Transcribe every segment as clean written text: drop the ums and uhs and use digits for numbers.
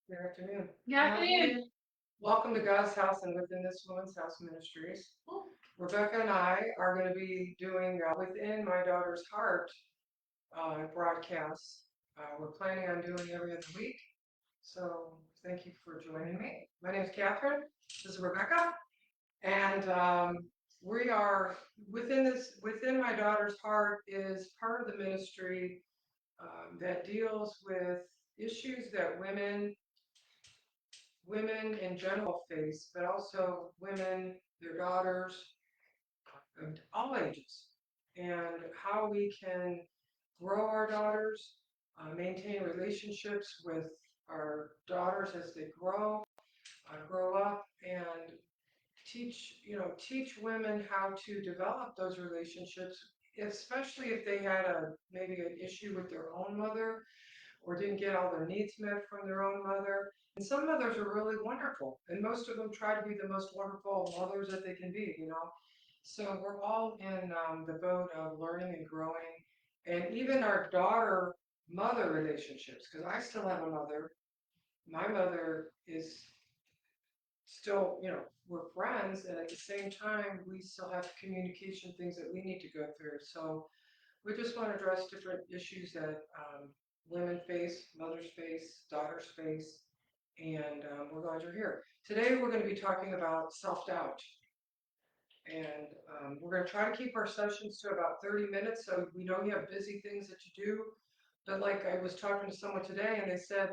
Good afternoon. Good afternoon. Welcome to God's House and Within This Woman's House Ministries. Rebecca and I are going to be doing Within My Daughter's Heart broadcasts. We're planning on doing every other week. So thank you for joining me. My name is Catherine. This is Rebecca. And we are Within My Daughter's Heart is part of the ministry that deals with issues that women in general face, but also women, their daughters, of all ages, and how we can grow our daughters, maintain relationships with our daughters as they grow up, and teach women how to develop those relationships, especially if they had maybe an issue with their own mother or didn't get all their needs met from their own mother. And some mothers are really wonderful, and most of them try to be the most wonderful mothers that they can be. So we're all in the boat of learning and growing, and even our daughter-mother relationships, because I still have a mother. My mother is still, we're friends, and at the same time, we still have communication things that we need to go through. So we just want to address different issues that women face, mothers face, daughters face, and we're glad you're here. Today we're going to be talking about self-doubt, and we're going to try to keep our sessions to about 30 minutes, so we know you have busy things that you do, but like I was talking to someone today, and they said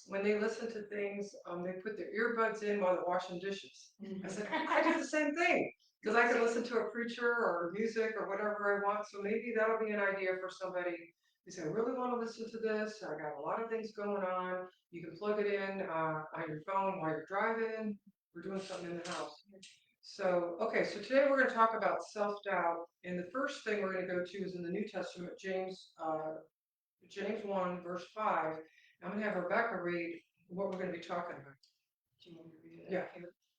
when they listen to things, they put their earbuds in while they're washing dishes. I said, I do the same thing because I can listen to a preacher or music or whatever I want. So maybe that'll be an idea for somebody who say, I really want to listen to this. I got a lot of things going on. You can plug it in on your phone while you're driving or doing something in the house. So, okay, so today we're going to talk about self-doubt. And the first thing we're going to go to is in the New Testament, James 1, verse 5. I'm going to have Rebecca read what we're going to be talking about. Do you want me to read it? Yeah.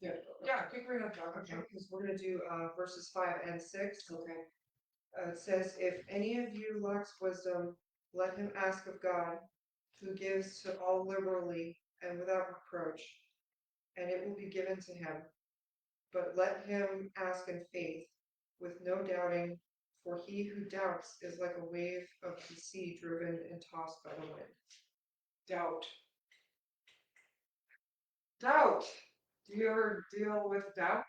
Yeah. Yeah, keep reading on top. Okay, because we're going to do verses 5 and 6. Okay. It says, if any of you lacks wisdom, let him ask of God, who gives to all liberally and without reproach, and it will be given to him. But let him ask in faith, with no doubting, for he who doubts is like a wave of the sea driven and tossed by the wind. Doubt. Doubt. Do you ever deal with doubt?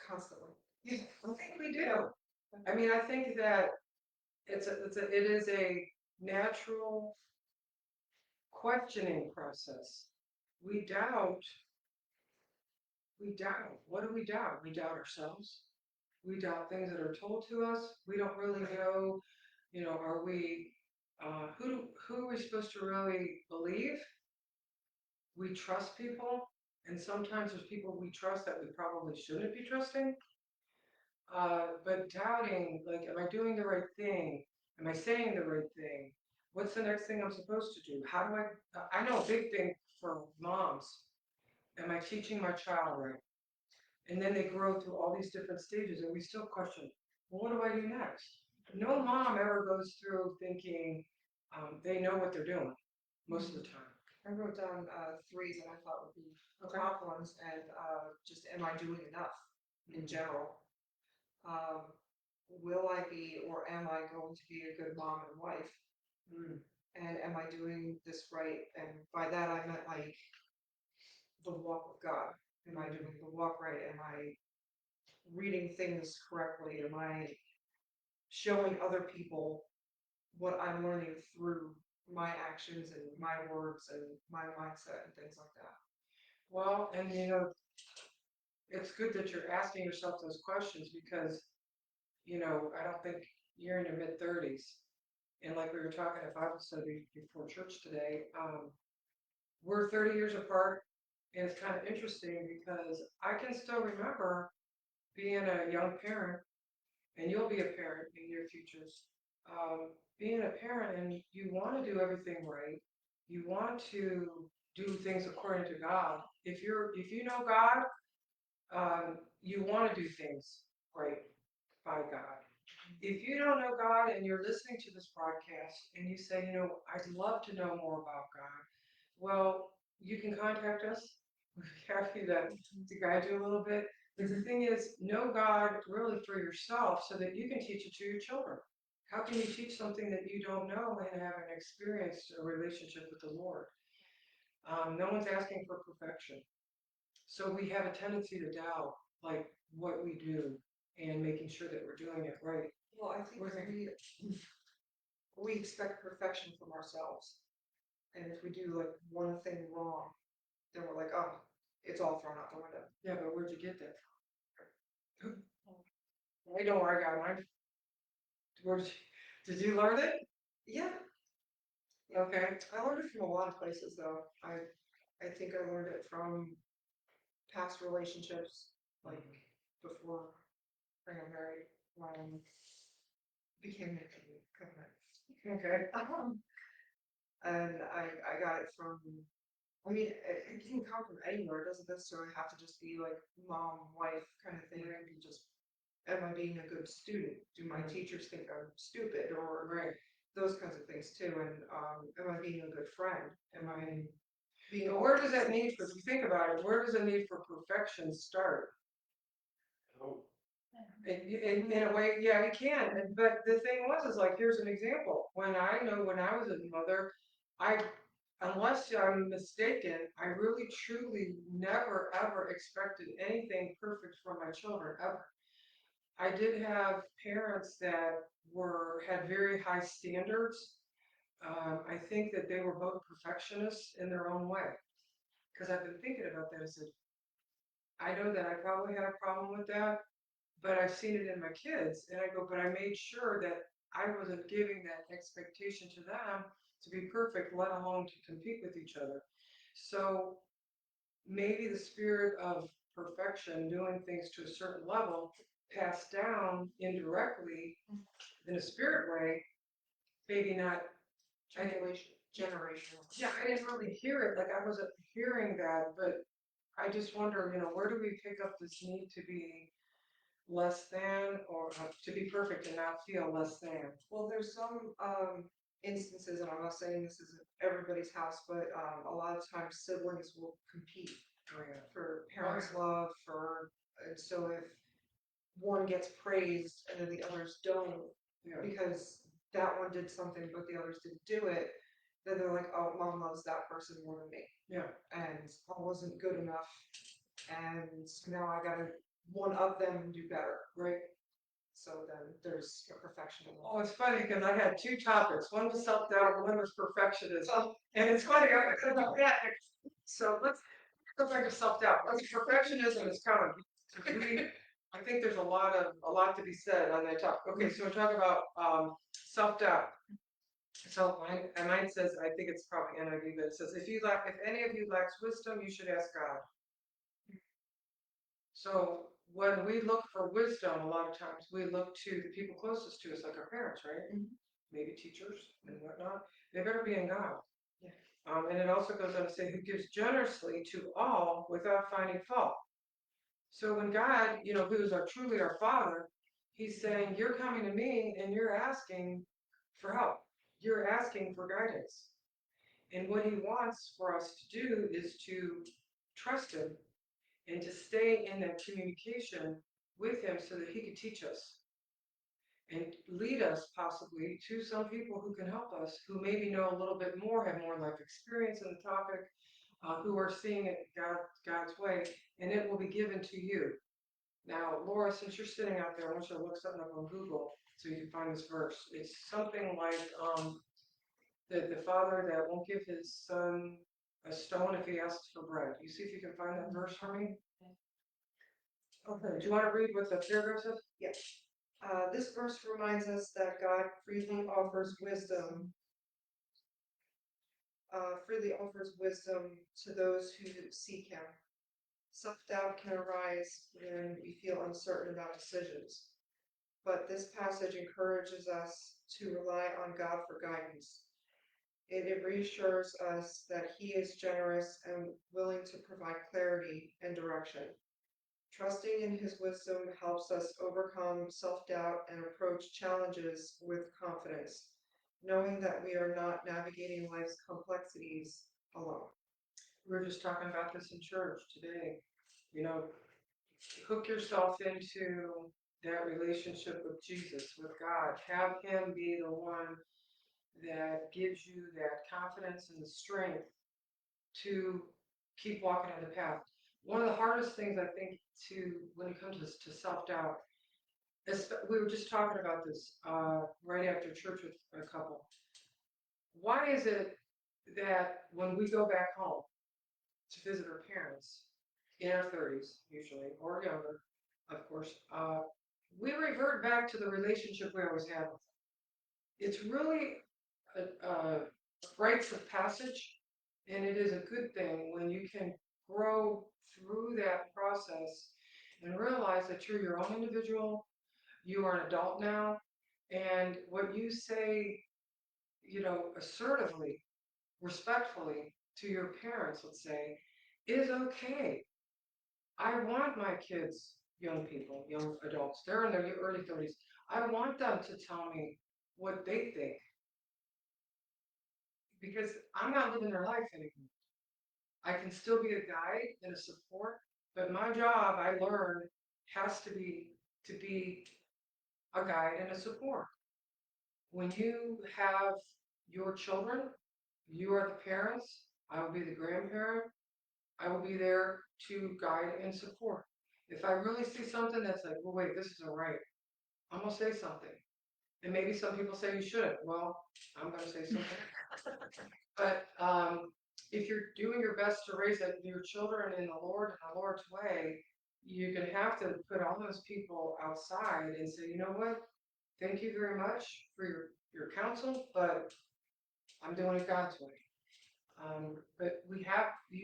Constantly. Yeah, I think we do. I mean, I think that it is a natural questioning process. We doubt. We doubt. What do we doubt? We doubt ourselves. We doubt things that are told to us. We don't really know, are we, who are we supposed to really believe? We trust people, and sometimes there's people we trust that we probably shouldn't be trusting. But doubting, like, am I doing the right thing? Am I saying the right thing? What's the next thing I'm supposed to do? How do I know a big thing for moms. Am I teaching my child right? And then they grow through all these different stages, and we still question, well, what do I do next? No mom ever goes through thinking they know what they're doing most of the time. I wrote down three that I thought would be Okay. top ones, and just am I doing enough in general? Um, will I be or am I going to be a good mom and wife? Mm. And am I doing this right? And by that I meant like the walk with God. Am I doing the walk right? Am I reading things correctly? Am I showing other people what I'm learning through my actions and my words and my mindset and things like that? Well, and it's good that you're asking yourself those questions because, I don't think you're in your mid 30s. And like we were talking at Bible study before church today, we're 30 years apart. And it's kind of interesting because I can still remember being a young parent, and you'll be a parent in your futures. Being a parent and you want to do everything right. You want to do things according to God. If you know God, you want to do things right by God. If you don't know God and you're listening to this broadcast and you say, I'd love to know more about God, well, you can contact us. We're happy to guide you a little bit. But the thing is, know God really for yourself so that you can teach it to your children. How can you teach something that you don't know and haven't experienced a relationship with the Lord? No one's asking for perfection. So we have a tendency to doubt like what we do and making sure that we're doing it right. Well, I think we expect perfection from ourselves. And if we do like one thing wrong, then we're like, oh, it's all thrown out the window. Yeah, but where'd you get that from? I know where I got mine. Did you learn it? Yeah, Okay. I learned it from a lot of places though. I think I learned it from past relationships, like before I got married, when I became a covenant. Okay. And I got it from, I mean, it can come from anywhere. It doesn't necessarily have to just be like mom, wife kind of thing. It can just, am I being a good student? Do my teachers think I'm stupid? Or Right. those kinds of things too. And am I being a good friend? Am I being? But where does that need for, if you think about it, where does the need for perfection start? In a way, yeah, it can. But the thing was, is like, here's an example. When I know when I was a mother, I, unless I'm mistaken, I really truly never ever expected anything perfect from my children ever. I did have parents that had very high standards. I think that they were both perfectionists in their own way. Because I've been thinking about that. I said, I know that I probably had a problem with that, but I've seen it in my kids. And I go, but I made sure that I wasn't giving that expectation to them to be perfect, let alone to compete with each other. So maybe the spirit of perfection, doing things to a certain level, passed down indirectly in a spirit way, maybe not Generational. yeah, I didn't really hear it, like I wasn't hearing that, but I just wonder, where do we pick up this need to be less than or to be perfect and not feel less than? Well, there's some instances, and I'm not saying this isn't everybody's house, but a lot of times siblings will compete Oh, yeah. for parents' love, and so if one gets praised and then the others don't, Yeah. because that one did something but the others didn't do it, then they're like, oh, mom loves that person more than me. Yeah. And I wasn't good enough, and now I gotta one up them and do better. Right. So then there's a perfectionism. Oh, it's funny because I had two topics. One was self-doubt and one was perfectionism. Oh. And it's funny, I could have that. So let's go back to self-doubt. Perfectionism is coming. I think there's a lot to be said on that topic. Okay, so we're talking about self-doubt. So mine says, I think it's probably NIV, but it says, if any of you lacks wisdom, you should ask God. So when we look for wisdom, a lot of times we look to the people closest to us, like our parents, right? Maybe teachers and whatnot. They better be in God. Yeah. And it also goes on to say, who gives generously to all without finding fault. So when God, who is truly our Father, He's saying, you're coming to me and you're asking for help. You're asking for guidance. And what He wants for us to do is to trust Him and to stay in that communication with Him so that He could teach us and lead us possibly to some people who can help us, who maybe know a little bit more, have more life experience in the topic, who are seeing it God's way, and it will be given to you. Now, Laura, since you're sitting out there, I want you to look something up on Google so you can find this verse. It's something like the father that won't give his son a stone if he asks for bread. You see if you can find that verse for me? Okay. Do you want to read what the paragraph says? Yes. This verse reminds us that God freely offers wisdom to those who seek Him. Self-doubt can arise when we feel uncertain about decisions, but this passage encourages us to rely on God for guidance. It reassures us that He is generous and willing to provide clarity and direction. Trusting in His wisdom helps us overcome self-doubt and approach challenges with confidence, knowing that we are not navigating life's complexities alone. We were just talking about this in church today. You know, hook yourself into that relationship with Jesus, with God. Have Him be the one that gives you that confidence and the strength to keep walking in the path. One of the hardest things I think to when it comes to self-doubt, we were just talking about this right after church with a couple. Why is it that when we go back home to visit our parents in our 30s, usually, or younger, of course, we revert back to the relationship we always had with them? It's really a rites of passage, and it is a good thing when you can grow through that process and realize that you're your own individual, you are an adult now, and what you say, assertively, respectfully to your parents, let's say, is okay. I want my kids, young people, young adults, they're in their early 30s. I want them to tell me what they think because I'm not living their life anymore. I can still be a guide and a support, but my job, I learned, has to be a guide and a support. When you have your children, you are the parents, I will be the grandparent, I will be there to guide and support. If I really see something that's like, well, wait, this isn't right, I'm gonna say something. And maybe some people say you shouldn't. Well, I'm gonna say something. But if you're doing your best to raise your children in the Lord in the Lord's way, you're gonna have to put all those people outside and say, you know what? Thank you very much for your counsel, but I'm doing it God's way. But you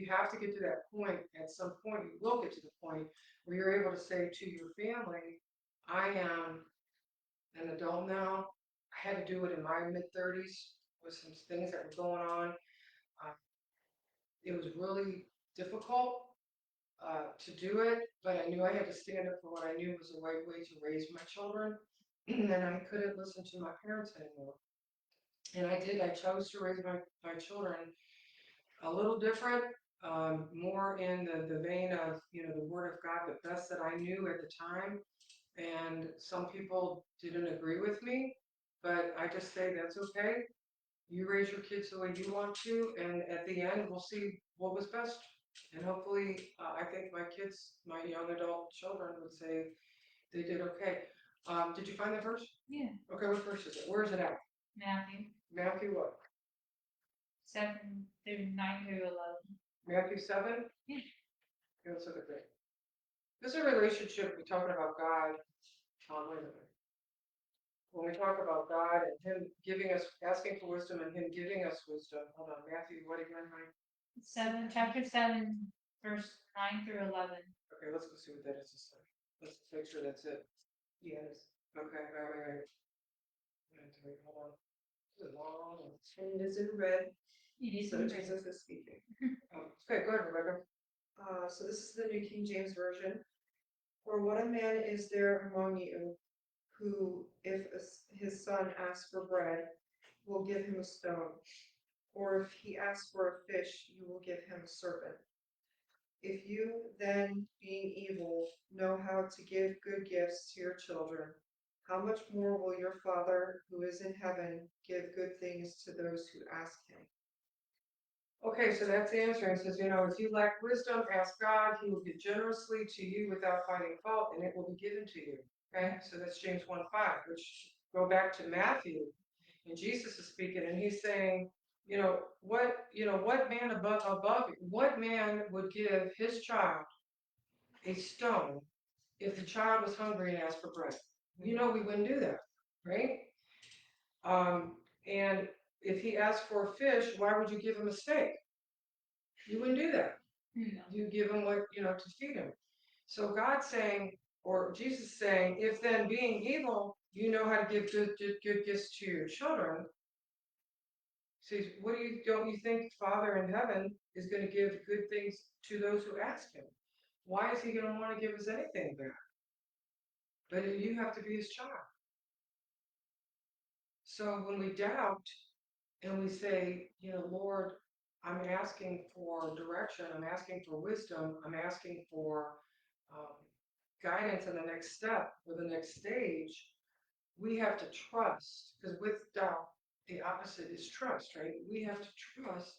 have to get to that point. At some point, you will get to the point where you're able to say to your family, I am an adult now. I had to do it in my mid-30s with some things that were going on. Uh, it was really difficult to do it, but I knew I had to stand up for what I knew was the right way to raise my children. And I couldn't listen to my parents anymore. And I did. I chose to raise my children a little different, more in the vein of, the Word of God, the best that I knew at the time. And some people didn't agree with me, but I just say that's okay. You raise your kids the way you want to, and at the end, we'll see what was best. And hopefully, I think my kids, my young adult children, would say they did okay. Did you find that verse? Yeah. Okay, what verse is it? Where is it at? Matthew Matthew what? 7 through 9 through 11. Matthew 7? Yeah. Okay, let's look at that. This is a relationship. We're talking about God. Wait a minute. When we talk about God and Him giving us, asking for wisdom and Him giving us wisdom. Hold on, Matthew, what again, honey? Chapter 7, verse 9 through 11. Okay, let's go see what that is this time. Let's make sure that's it. Yes. Okay, all right. Hold on. This is long. And it is in red, It is so in red. Jesus is speaking. Okay, go ahead, Rebecca. So this is the New King James Version. Or what a man is there among you who, if his son asks for bread, will give him a stone? Or if he asks for a fish, you will give him a serpent? If you then, being evil, know how to give good gifts to your children, how much more will your Father who is in heaven give good things to those who ask him? Okay, so that's the answer. It says, if you lack wisdom, ask God. He will give generously to you without finding fault, and it will be given to you. Okay, so that's James 1:5, which go back to Matthew, and Jesus is speaking, and he's saying, what man what man would give his child a stone if the child was hungry and asked for bread? We wouldn't do that, right? And if he asked for a fish, why would you give him a steak? You wouldn't do that. No. You give him what, to feed him. So God's saying, or Jesus saying, if then being evil, you know how to give good gifts to your children. See, don't you think Father in heaven is going to give good things to those who ask him? Why is he going to want to give us anything back? But you have to be his child. So when we doubt and we say, Lord, I'm asking for direction, I'm asking for wisdom, I'm asking for um, guidance in the next step or the next stage, we have to trust, because with doubt, the opposite is trust, right? We have to trust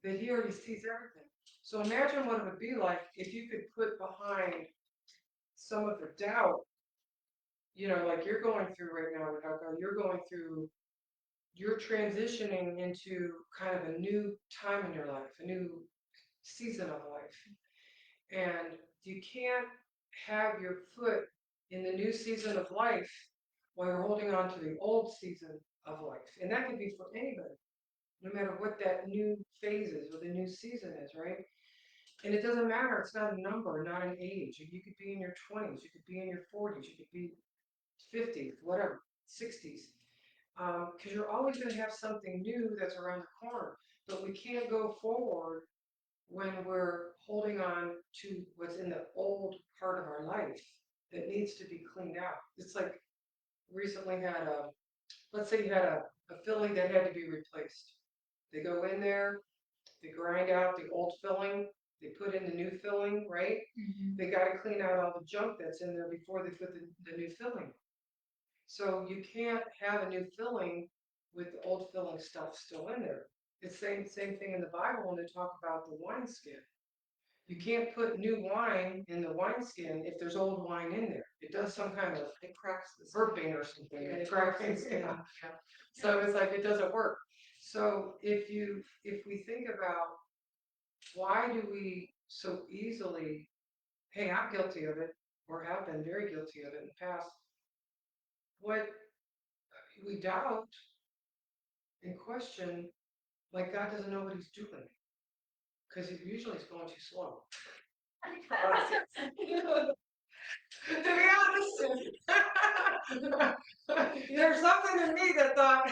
that he already sees everything. So imagine what it would be like if you could put behind some of the doubt, like you're going through right now, Rebecca, you're transitioning into kind of a new time in your life, a new season of life. And you can't have your foot in the new season of life while you're holding on to the old season of life. And that could be for anybody, no matter what that new phase is or the new season is, right? And it doesn't matter, it's not a number, not an age. You could be in your 20s, you could be in your 40s, you could be 50s, whatever, 60s. Because you're always going to have something new that's around the corner. But we can't go forward when we're holding on to what's in the old part of our life that needs to be cleaned out. It's like recently let's say you had a filling that had to be replaced. They go in there, they grind out the old filling, they put in the new filling, right? They got to clean out all the junk that's in there before they put the new filling. So you can't have a new filling with the old filling stuff still in there. It's same thing in the Bible when they talk about the wineskin. You can't put new wine in the wineskin if there's old wine in there. It does some kind of It cracks the burping or something. Yeah, It it cracks cracks the the skin. skin. So it's like it doesn't work. So if we think about why do we so easily, hey, I'm guilty of it, or have been very guilty of it in the past, what we doubt and question, like God doesn't know what he's doing, because he usually is going too slow. To be honest, there's something in me that thought,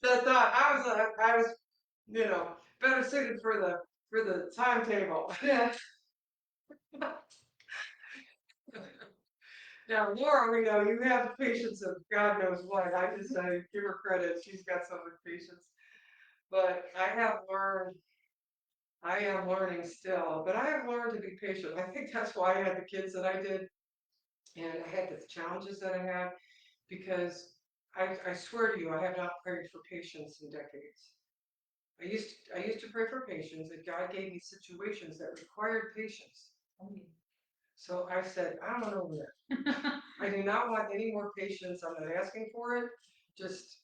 I was, better suited for the timetable. Yeah. Now, Laura, we know you have the patience of God knows what. I just give her credit; she's got so much patience. But I am learning still. But I have learned to be patient. I think that's why I had the kids that I did, and I had the challenges that I had, because I swear to you, I have not prayed for patience in decades. I used to pray for patience, and God gave me situations that required patience. So I said, I don't know that. I do not want any more patience. I'm not asking for it. Just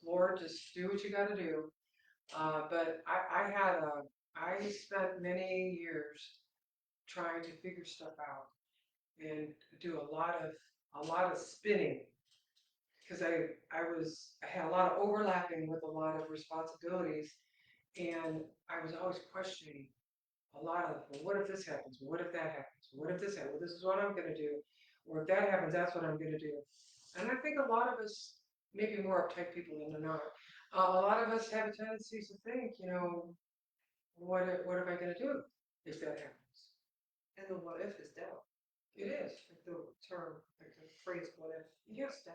Lord, just do what you got to do. But I spent many years trying to figure stuff out and do a lot of spinning, because I had a lot of overlapping with a lot of responsibilities, and I was always questioning a lot of, well, what if this happens? What if that happens? What if this happens? Well, this is what I'm going to do. Or if that happens, that's what I'm going to do. And I think a lot of us, maybe more uptight people than they're not, a lot of us have a tendency to think, what am I going to do if that happens? And the what if is doubt. It is. Like the term, like the phrase what if. Yes.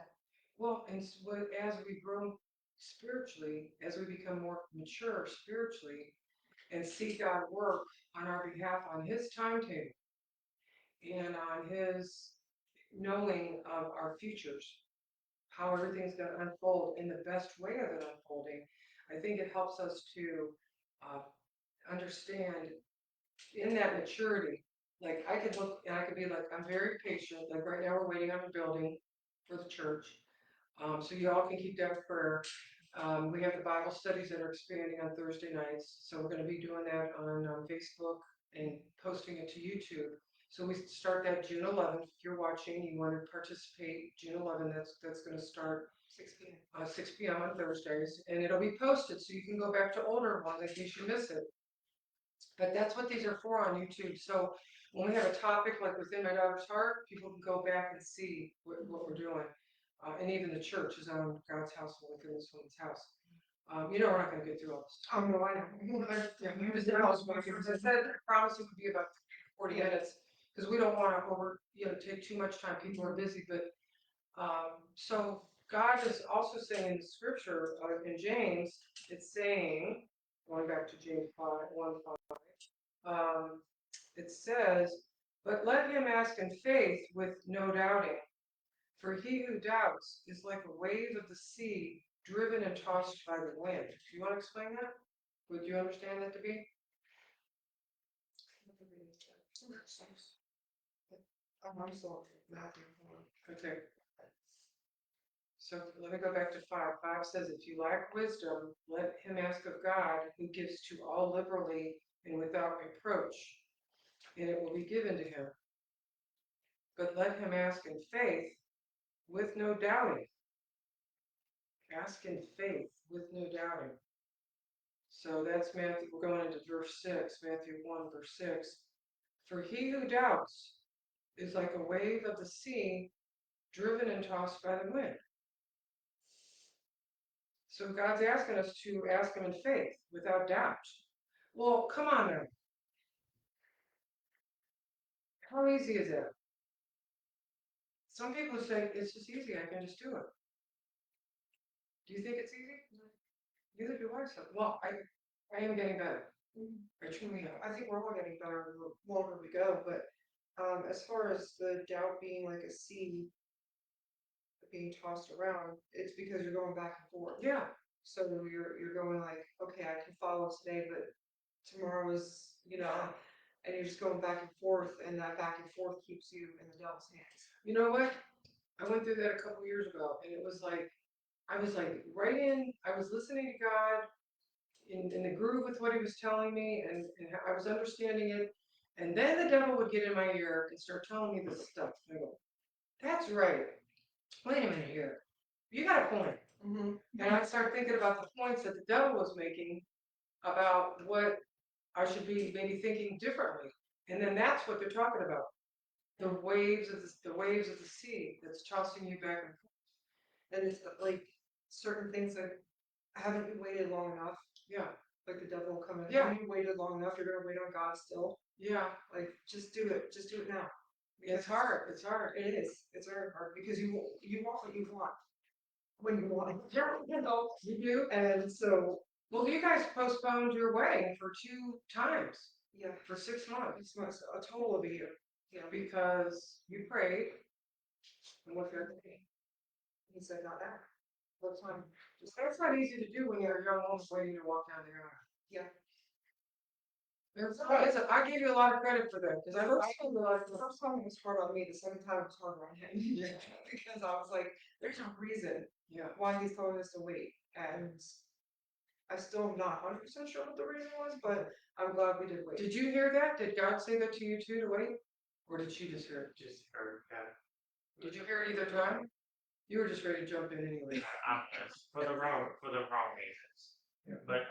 Well, and as we grow spiritually, as we become more mature spiritually, and see God work on our behalf on his timetable and on his knowing of our futures, how everything's going to unfold in the best way of it unfolding, I think it helps us to understand in that maturity. Like I could look and I could be like, I'm very patient. Like right now we're waiting on a building for the church. So you all can keep that in prayer. We have the Bible studies that are expanding on Thursday nights. So we're going to be doing that on Facebook and posting it to YouTube. So we start that June 11th. If you're watching, you want to participate, June 11th, that's going to start 6 p.m. 6 p.m. on Thursdays. And it'll be posted so you can go back to older ones in case you miss it. But that's what these are for on YouTube. So when we have a topic like Within My Daughter's Heart, people can go back and see what we're doing. And even the church is on God's house and within this woman's house. We're not going to get through all this. Oh, no, I know. I said, I promise it would be about 40 minutes, because we don't want to take too much time. People are busy, but so God is also saying in the scripture in James, it's saying, going back to James 5:1-5. It says, "But let him ask in faith with no doubting. For he who doubts is like a wave of the sea, driven and tossed by the wind." Do you want to explain that? Would you understand that to be? I'm still Matthew. Hold on. Okay. So let me go back to 5. 5 says, "If you lack wisdom, let him ask of God, who gives to all liberally and without reproach, and it will be given to him. But let him ask in faith with no doubting." Ask in faith with no doubting. So that's Matthew, we're going into verse 6, Matthew 1:6. "For he who doubts is like a wave of the sea, driven and tossed by the wind." So God's asking us to ask him in faith without doubt. Well, come on now. How easy is that? Some people say it's just easy, I can just do it. Do you think it's easy? Neither do I. So, well, I am getting better. I truly am. I think we're all getting better the longer we go, but as far as the doubt being like a sea being tossed around, it's because you're going back and forth. Yeah, So you're going like, okay, I can follow today, but tomorrow is, and you're just going back and forth, and that back and forth keeps you in the devil's hands. you know what? I went through that a couple years ago, and it was like, I was like right in, I was listening to God in the groove with what he was telling me, and I was understanding it. And then the devil would get in my ear and start telling me this stuff. And I go, "That's right. Wait a minute here. You got a point." Mm-hmm. And I'd start thinking about the points that the devil was making about what I should be maybe thinking differently. And then that's what they're talking about. The waves of the waves of the sea that's tossing you back and forth. And it's like certain things that haven't you waited long enough? Yeah, Like the devil will come in. Yeah. Haven't you waited long enough? You're gonna wait on God still. yeah. Like just do it. Just do it now. It's hard. It's hard. It is. It's very hard because you want what you want when you want it. You do. And so Well, you guys postponed your wedding for 2 times yeah, for 6 months it's much a total of a year. Yeah. because you prayed. And what God did. He said not now. What time? That's not easy to do when you're a young woman waiting to walk down the aisle. Yeah. I give you a lot of credit for that because I realized The first time it was hard on me, the second time it was harder on him. Yeah. Because I was like, there's no reason Yeah. why he's telling us to wait. And I still am not 100% sure what the reason was, but I'm glad we did wait. Did you hear that? Did God say that to you too to wait? Or did she just hear it? Just heard that. Did you hear it either time? You were just ready to jump in anyway. For the wrong reasons. Yeah. But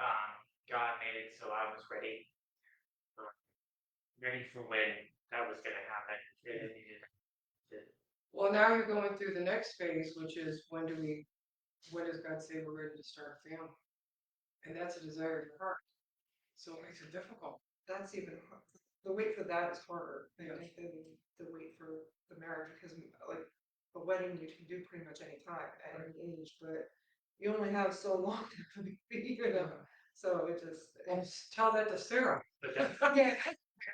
God made it so I was ready. Ready for when that was gonna happen. It needed to. Well, now you're going through the next phase, which is when does God say we're ready to start a family? And that's a desire of your heart. So it makes it difficult. That's even the wait for that is harder Yeah. than the wait for the marriage because like a wedding you can do pretty much any time at any age, but you only have so long to be, So it just Well, tell that to Sarah. But that's yeah.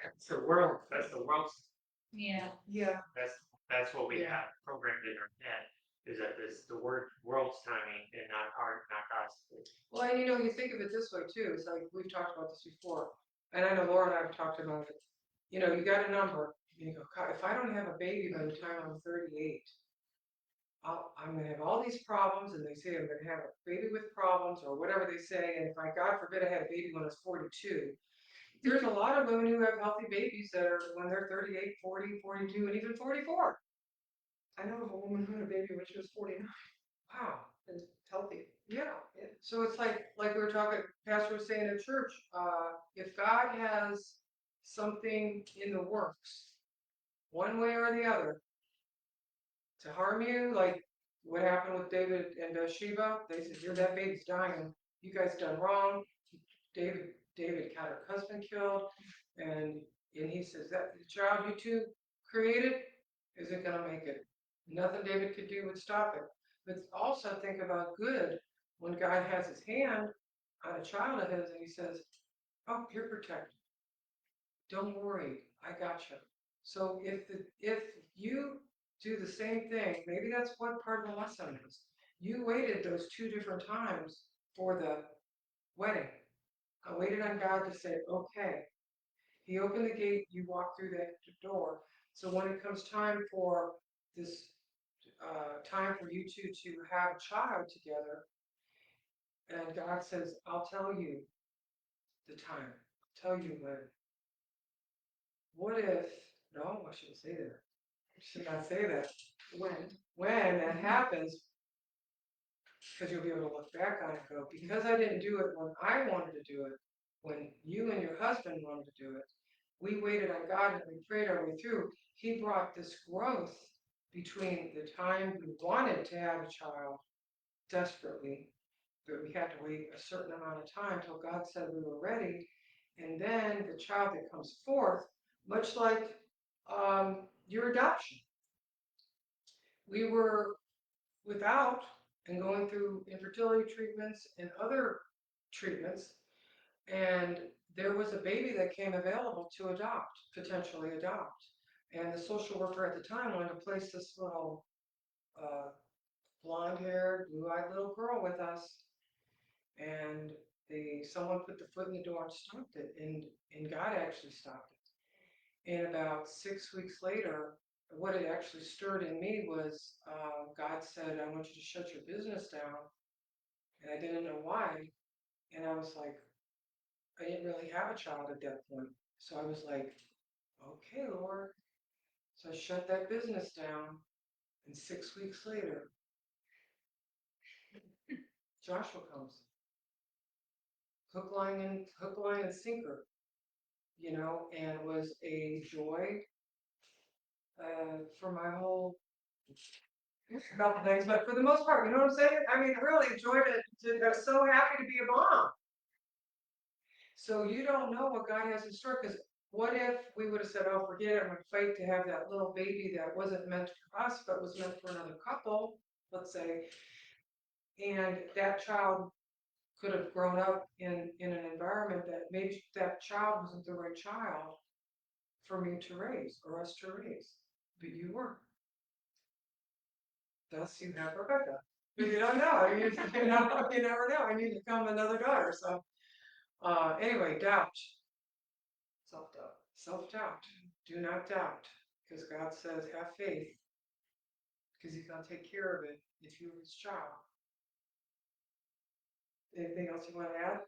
that's the world. That's the world's. Yeah, Yeah. That's what we Yeah. have programmed in our head. Is that this the world's timing and not God's. Well, and you think of it this way too. It's like we've talked about this before, and I know Laura and I have talked about it. You got a number, and you go, "God, if I don't have a baby by the time I'm 38, I'm going to have all these problems." And they say I'm going to have a baby with problems or whatever they say. And if God forbid, I had a baby when I was 42, there's a lot of women who have healthy babies that are when they're 38, 40, 42, and even 44. I know of a woman who had a baby when she was 49 Wow. and healthy. Yeah. Yeah. So it's like we were talking, Pastor was saying at church, if God has something in the works, one way or the other, to harm you, like what happened with David and Bathsheba, they said, "Here, that baby's dying. You guys done wrong." David got her husband killed, and he says that the child you two created isn't gonna make it. Nothing David could do would stop it. But also think about good when God has his hand on a child of his, and he says, "Oh, you're protected. Don't worry, I got you." So if you do the same thing, maybe that's what part of the lesson is. You waited those 2 different times for the wedding. I waited on God to say, okay. He opened the gate, you walk through that door. So when it comes time for this time for you two to have a child together, and God says, I'll tell you the time, tell you when. What if, no, I shouldn't say that. I should not say that. When that happens, because you'll be able to look back on it and go, because I didn't do it when I wanted to do it, when you and your husband wanted to do it, we waited on God and we prayed our way through. He brought this growth between the time we wanted to have a child desperately, but we had to wait a certain amount of time till God said we were ready. And then the child that comes forth, much like your adoption. We were without and going through infertility treatments and other treatments, and there was a baby that came available to adopt, potentially adopt. And the social worker at the time wanted to place this little blonde-haired, blue-eyed little girl with us, and someone put the foot in the door and stopped it, and God actually stopped it. And about 6 weeks later, what it actually stirred in me was God said, I want you to shut your business down. And I didn't know why. And I was like, I didn't really have a child at that point. So I was like, okay, Lord. So I shut that business down. And 6 weeks later, Joshua comes. Hook, line, and sinker, and was a joy for my whole couple things, but for the most part, you know what I'm saying? I mean, really enjoyed it. I'm so happy to be a mom. So you don't know what God has in store, because what if we would have said, oh, forget it, I'm going to fight to have that little baby that wasn't meant for us, but was meant for another couple, let's say, and that child could have grown up in an environment that maybe that child wasn't the right child for me to raise or us to raise, but you were. Thus, you have Rebecca. But you don't know. You never know. I need to become another daughter. So, anyway, doubt. Self-doubt. Self-doubt. Do not doubt, because God says, have faith, because He's going to take care of it if you're His child. Anything else you want to add?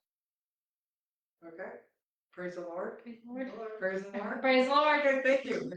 Okay. Praise the Lord. Praise the Lord. Praise the Lord. Praise the Lord. Okay, thank you.